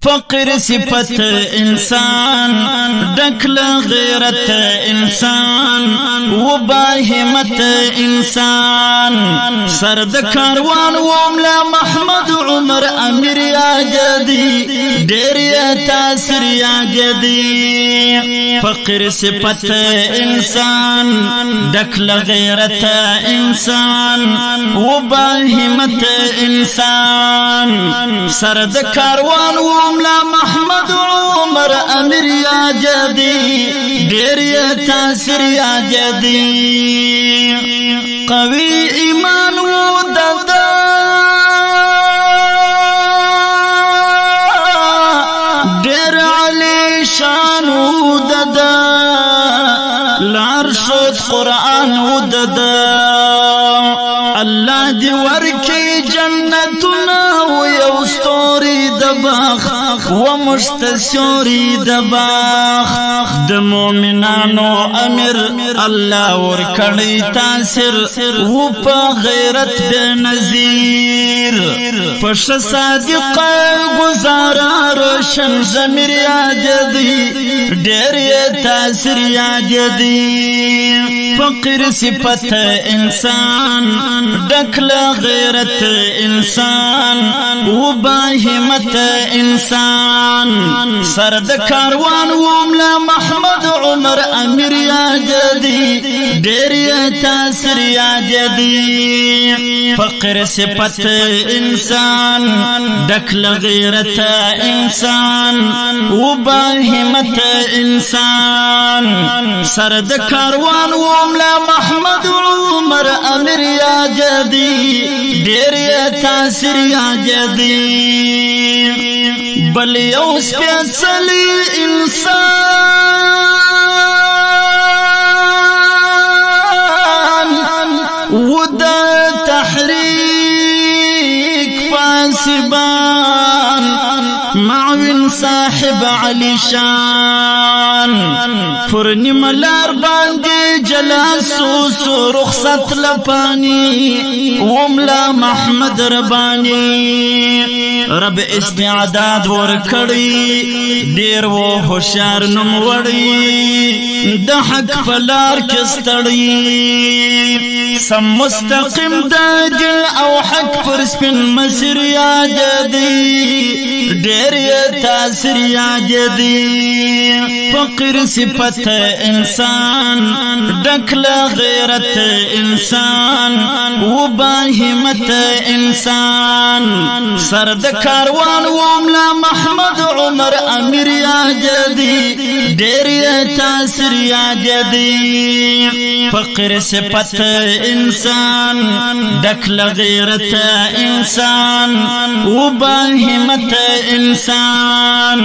فقر صفت انسان ڈکل غیرت انسان و باہمت انسان سرد کاروان وملا محمد عمر امیر آجدی ڈیری تاثر آجدی فقر صفت انسان ڈکل غیرت انسان و باہمت انسان سرد کاروان وملا محمد عمر امیر آجدی ڈیری تاثر آجدی قوی ایمان و ددا ڈیر علی شان و ددا لار شد قرآن و ددا اللہ دی ورکی جنتنا و یوستوری دباخ و مشتسوری دباخ د مومنانو امیر اللہ ورکڑی تاثر و پا غیرت بے نظیر پش صادق گزارا روشن ضمیر آجدی ڈیری تاثر آجدی فقر صفت انسان ڈکل غیرت انسان و باہمت انسان سرد کاروان وملا محمد عمر امیر آجدی ڈیری تاثر آجدی فقر صفت انسان ڈکل غیرت انسان و باہمت انسان سرد کاروان وملا محمد عمر امیر آجدی ڈیری تاثر آجدی بل یو سپیڅلی انسان و د تحریک پاسبان معاون صاحب علی شان فرنی ملار باندې جلاسوس رخصت لپانی وملا محمد ربانی رب استعداد ورکړی ډیر و هوشیار نوم وړی د حق فلار کستړی سم مستقیم د دل او حق پر سپین مسیر یادی ډیر تاثر یادی فقر صفت انسان ڈکل غیرت انسان و باہمت انسان سرد کاروان وملا محمد عمر امیر آجدی ڈیری تاثر آجدی فقر صفت انسان ڈکل غیرت انسان و باہمت انسان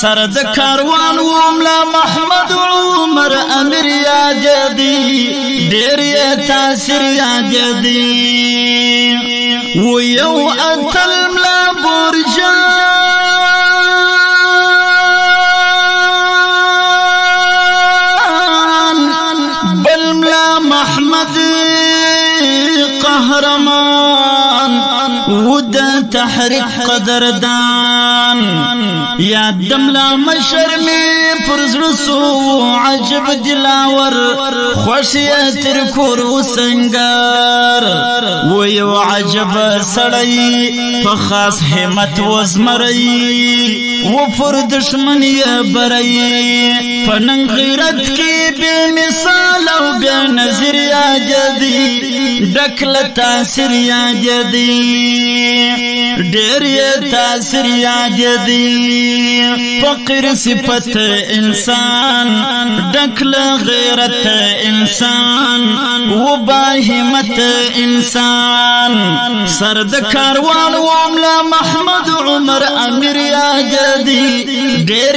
سرد کاروان وملا محمد عمر امیر آجدی ڈیری تاثر آجدی و یو اتل ملا برجان بل ملا محمد قهرمان و د تحریک قدردان یا دملا مشرمی پرزرسو عجب دلاور خوشیتر کورو سنگار ویو عجب سڑی فخاص حمت وزمرئی و پر دشمنی برئی فننگ غیرت کی بے مثال و بے نظر آجدی ڈکل تاثر آجدی ڈیر تاثر آجدی فقر صفت انسان ڈکل غیرت انسان و باہمت انسان سرد کاروان وملا محمد عمر امیر آجدی ڈیر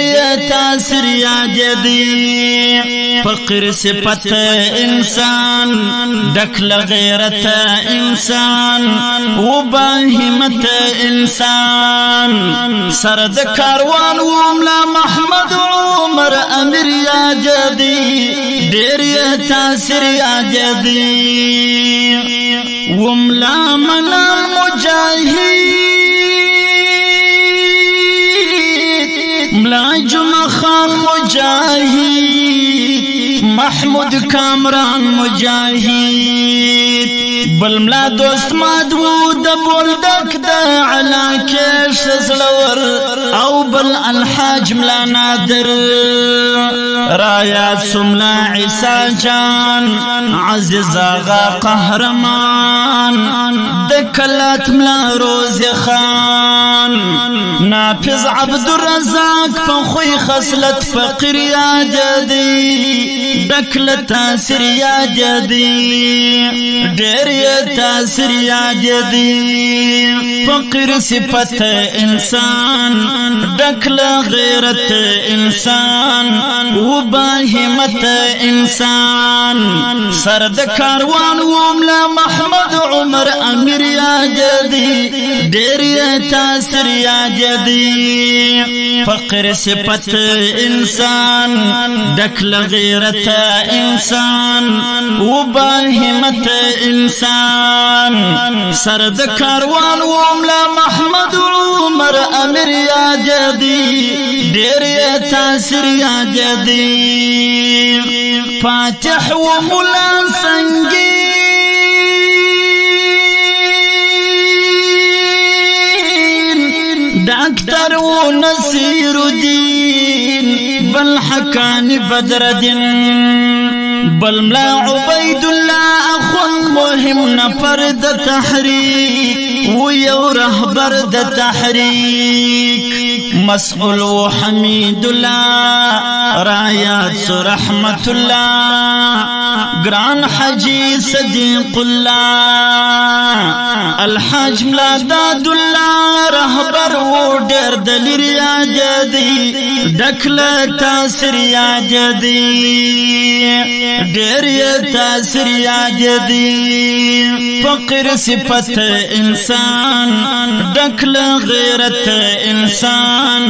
تاثر آجدی فقر صفت انسان ڈکل غیرت انسان و باہمت انسان سرد کاروان وملا محمد عمر امیر آجدی ڈیر تاثر آجدی وملا منا مجاہد خان مجاهد محمود کامران مجاهد بلملا دوست مادو د بولدک د علاکش زلور او بل الحاج ملا نادر رايات سملا عيسى جان عزيز آغا قهرمان دكلات ملا روزي خان نافذ عبد الرزاق فخوي خصلت فقير يا جدي دكلت تاسر يا جدي دير يا تاسر يا جدي فقير صفت انسان دكل غيرت انسان وباهمت انسان سرد كاروان وملا محمد عمر امير يا جدي دير يا تاسر يا جدي فقر صفت انسان دكل غيرت انسان وباهمت انسان سرد كاروان وملا محمد عمر امير يا جدي دير يا تاسر يا جدي فاتح وملا سنجين دكتور ونصير الدين بل حكاني بدر دين بل ملا عبيد الله اخو مهم نفر د تحريك ويو رهبر د تحريك مسؤول وحميد الله رايات رحمة الله قران حجي صديق الله الحاج ملاداد الله رهبر ودير دلير يا جدي دكلا تاسر يا جدي دير يا تاسر يا جدي فقر صفت انسان دكلا غيرت انسان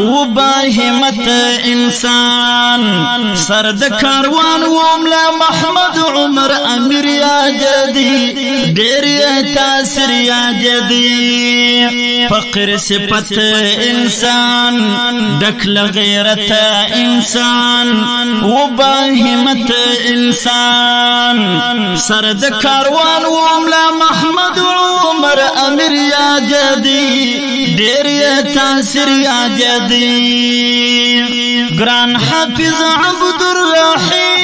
وباهمت انسان سرد كاروان وملا محمد عمر امير يا جدي دير يا تاسر يا جدي فقر صفت انسان دكل غيرت انسان وباهمت انسان سرد كاروان وملا محمد عمر امير يا جدي دير يا تاسر يا جدي قران حافظ عبد الرحيم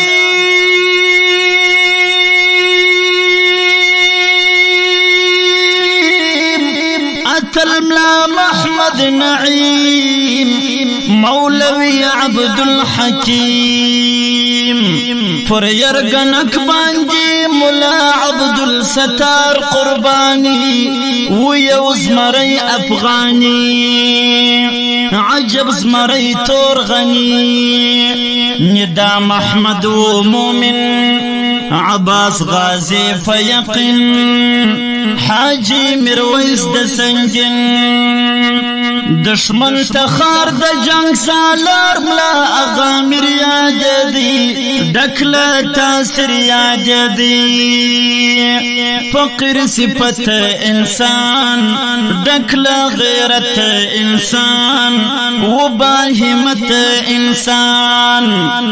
الملا محمد نعيم مولوي عبد الحكيم فريرقنك بانجي ملا عبد الستار قرباني ويوز مري افغاني عجب زمري تورغني ندام احمد ومؤمن عباس غازي فيقن حاجي مرويس د سنجن دشمن تخار د جنگ سالار ملا اغامر يا جدي دكلا تاسر يا جدي فقر صفت انسان دكلا غيرت انسان وباهمت انسان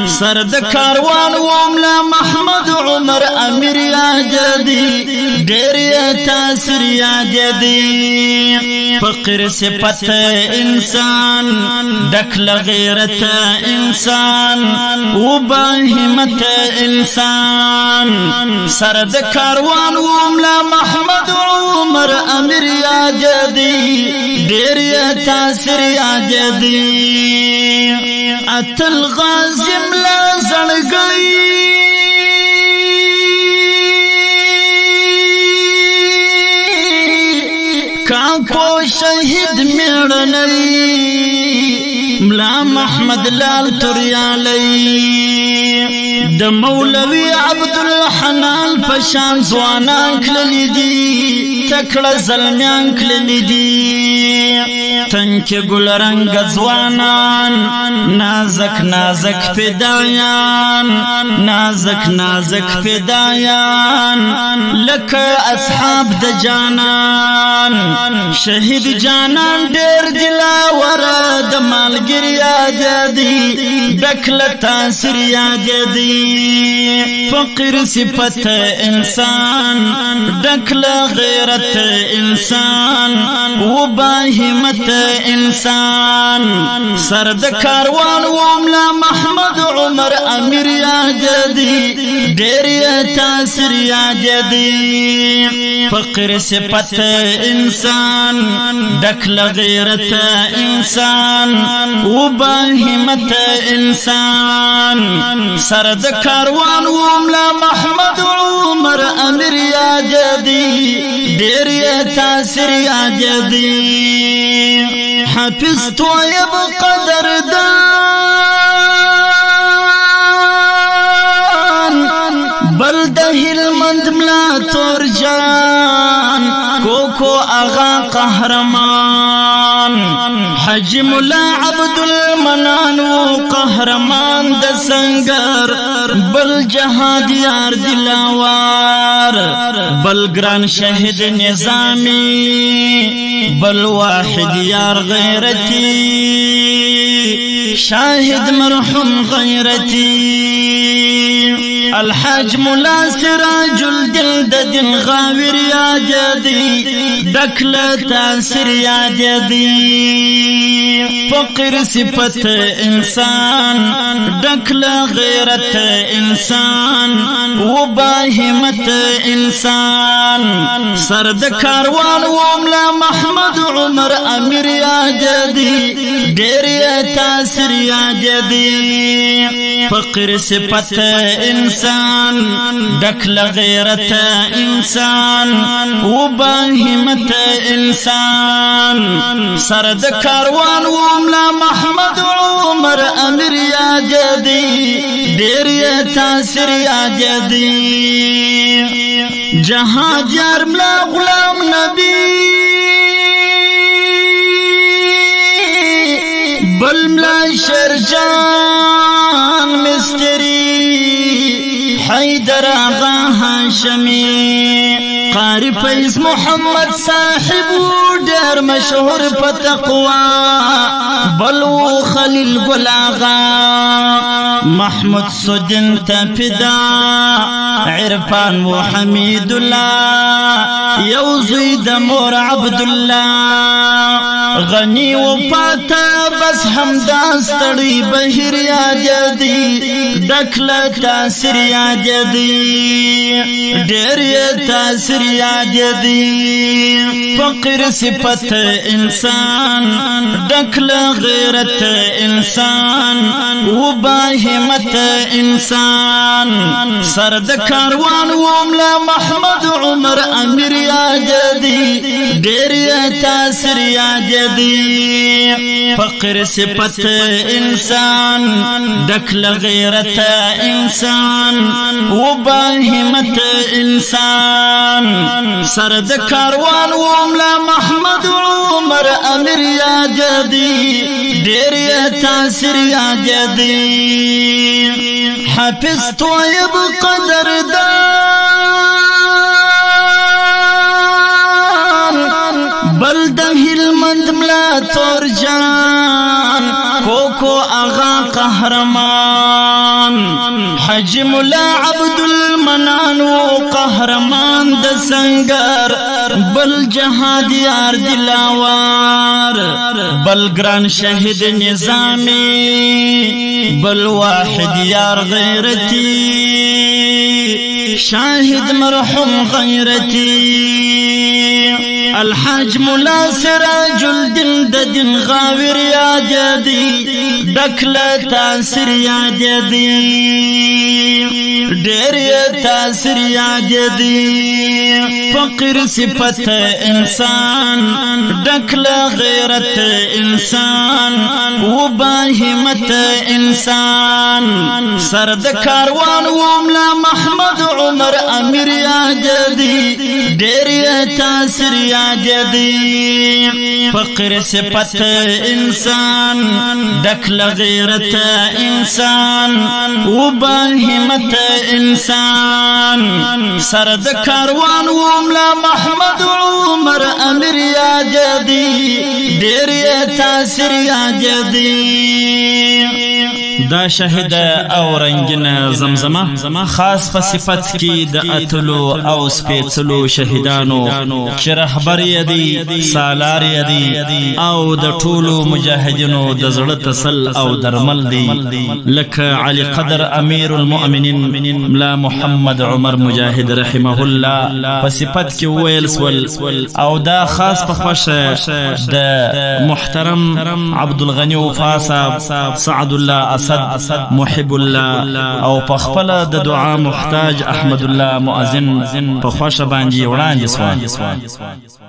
سرد كاروان وملا محمد عمر امير يا جدي دير يا تاسر يا جدي فقر صفت انسان دكل غيرت انسان وباهمت انسان سرد كاروان وملا محمد عمر امير يا جدي دير يا تاسر يا جدي اتل غازي ملا زړګي كاكو شهيد ميرني ملا محمد لال تريالي د مولوی عبدالحنان پشان ځوانان کللی دي تکړه زلمیان کللی دي تنکه ګل رنګ ځوانان نازک نازک فدایان نازک نازک فدایان لکه اصحاب د جانان شهید جانان ډېر دلاور د مالګر یاد دی ډکل تاثیر یاد دی فقر صفت انسان ډکل غیرت انسان و باهمت انسان سر د کاروان و ملا محمد عمر امیر یاد دی ډېر تاثیر یاد دی فقر صفت انسان ډکل غیرت انسان و باهمت انسان سر د کاروان و ملا محمد عمر امیر یاد دی ډېر تاثیر یاد دی حافظ طیب قدردان بل د هلمند ملا تور جان کوکو آغا قهرمان حج مولا عبدالمنان و قهرمان د سنگر بل جهاد یار دلاوار بل گران شهید نظامی بل واحد یار غیرتی شاهد مرحوم غیرتی الحاج مولا سراج الدل د دین غاویر یاد دی ډکل تاثیر یاد دی فقر صفت انسان ډکل غیرت انسان و باهمت انسان سر د کاروان و ملا محمد عمر امیر یاد دی ډېر تاثیر یاد دی فقر صفت انسان ډکل غیرت انسان و باهمت انسان سر د کاروان و ملا محمد عمر امیر یاد دی ډېر تاثیر یاد دی جهاد یار ملا غلام نبی بل ملا شرجان مستری حیدر آغا هاشمی قاری فیض محمد صاحب ډېر مشهور په تقوا بلو خلیل ګل آغا محمود سودین تفدا عرفان و حمید الله یو زوی د مور عبدالله غنی و پاتا بس همدا ستړی بهیر یاد دی ډکل تاثیر یاد دی ډېر تاثیر یاد دی فقر صفت انسان ډکل غیرت انسان و باهمت انسان سر د کاروان و ملا محمد عمر امیر یاد دی ډېر تاثیر یاد دی فقر صفت انسان ډکل غیرت انسان و باهمت انسان سر د کاروان و ملا محمد عمر امیر یاد دی ډېر تاثیر یاد دی حافظ طیب قدردان بل د هلمند ملا تور جان کوکو آغا قهرمان حج مولا عبدالمنان و قهرمان د سنگر بل جهاد یار دلاوار بل گران شهید نظامی بل واحد یار غیرتی شاهد مرحوم غیرتی الحاج مولا سراج الدین د دین غاویر یاد دی ډکل تاثیر یاد دی ډېر تاثیر یاد دی فقر صفت انسان ډکل غیرت انسان و باهمت انسان سرد کاروان و ملا محمد عمر امیر یاد دی ډېر تاثیر یاد دی فقر صفت انسان دکل غیرت انسان و باهمت انسان سرد کاروان و ملا محمد عمر امیر یاد دی ډېر تاثیر یاد دی دا شهید او رنگین زمزمه خاص په صفت کې د اتلو او سپېڅلو شهیدانو چې رهبر یدي سالار یدي او د ټولو مجاهدینو د زړه تسل او درمل دی لکه علي قدر امیر المؤمنین ملا محمد عمر مجاهد رحمه الله په صفت کې ویل سول او دا خاص په خوښه د محترم عبدالغنی وفا صاحب سعد الله اسد محب الله او په خپل د دعا محتاج احمد الله مؤذن په خوښه باندې وړاندې سوال